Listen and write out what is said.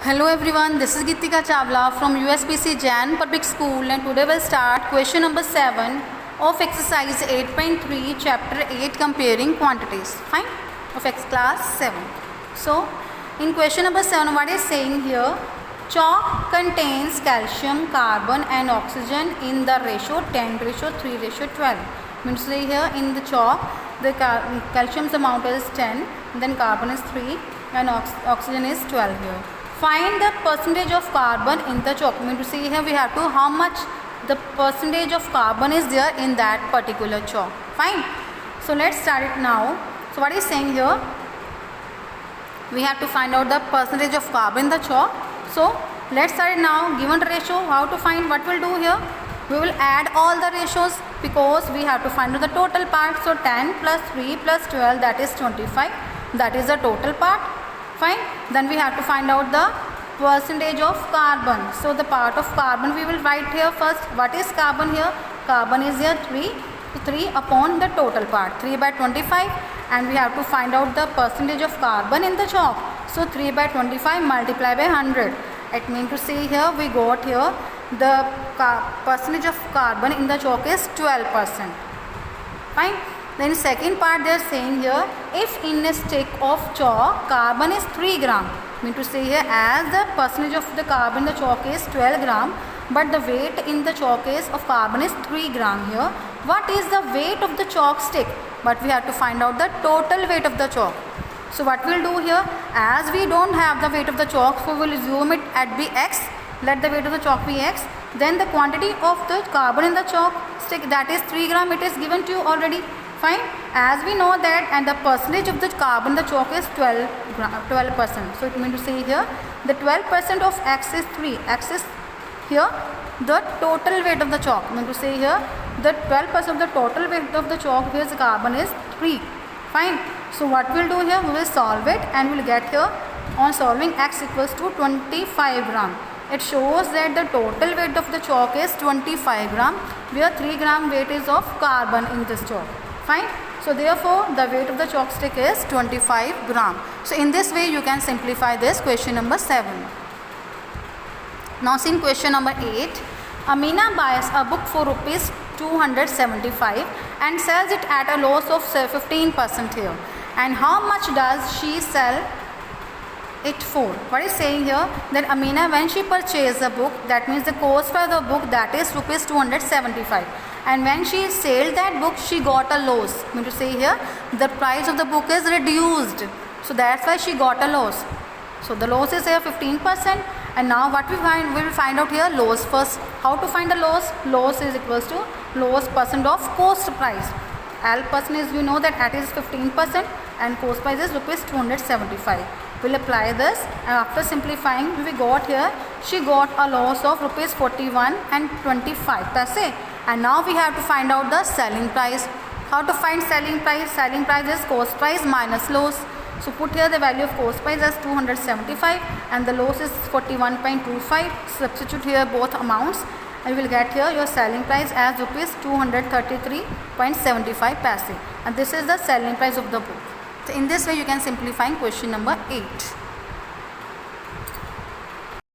Hello everyone, this is Gitika Chawla from USPC Jain Public School, and today we'll start question number 7 of exercise 8.3 chapter 8 comparing quantities. Fine, of X class 7. So in question number 7, what is saying here? Chalk contains calcium, carbon and oxygen in the ratio 10:3:12. Means here in the chalk the calcium's amount is 10, then carbon is 3 and oxygen is 12 here. Find the percentage of carbon in the chalk. Mean to see here we have to how much the percentage of carbon is there in that particular chalk. Fine. So let's start it now. So what is saying here? We have to find out the percentage of carbon in the chalk. So let's start it now. Given the ratio, how to find? What we'll do here? We will add all the ratios because we have to find out the total part. So 10 plus 3 plus 12, that is 25. That is the total part. Fine. Then we have to find out the percentage of carbon. So the part of carbon we will write here first. What is carbon here? Carbon is here 3. 3 upon the total part, 3 by 25, and we have to find out the percentage of carbon in the chalk. So 3 by 25 multiplied by 100. It means to see here we got here the percentage of carbon in the chalk is 12%. Fine. Then second part they are saying here, if in a stick of chalk carbon is 3 gram, mean to say here as the percentage of the carbon in the chalk is 12 gram, but the weight in the chalk is of carbon is 3 gram here. What is the weight of the chalk stick? But we have to find out the total weight of the chalk. So what we'll do here, as we don't have the weight of the chalk, so we'll assume it at be x. Let the weight of the chalk be x. Then the quantity of the carbon in the chalk stick, that is 3 gram, it is given to you already. Fine. As we know that, and the percentage of the carbon in the chalk is 12%. So it means to say here the 12% of x is 3. X is here the total weight of the chalk. Mean to say here the 12% of the total weight of the chalk here is carbon is 3. Fine. So what we'll do here, we will solve it and we'll get here on solving x equals to 25 gram. It shows that the total weight of the chalk is 25 gram, where 3 gram weight is of carbon in this chalk. Fine. So therefore the weight of the chalk stick is 25 gram. So in this way you can simplify this question number 7. Now see in question number 8. Amina buys a book for rupees 275 and sells it at a loss of 15% here. And how much does she sell it for? What is saying here, that Amina, when she purchased the book, that means the cost for the book, that is rupees 275, and when she sold that book she got a loss. I mean to say here the price of the book is reduced, so that's why she got a loss. So the loss is here 15%, and now what we will find out here, loss first. How to find the loss? Loss is equals to loss percent of cost price. L percent is, you know that at is 15% and cost price is rupees 275. We'll apply this, and after simplifying we got here she got a loss of rupees 41 and 25 paise. And now we have to find out the selling price. How to find selling price? Selling price is cost price minus loss. So put here the value of cost price as 275 and the loss is 41.25. Substitute here both amounts and you will get here your selling price as rupees 233.75 paise. And this is the selling price of the book. So in this way you can simplify question number 8.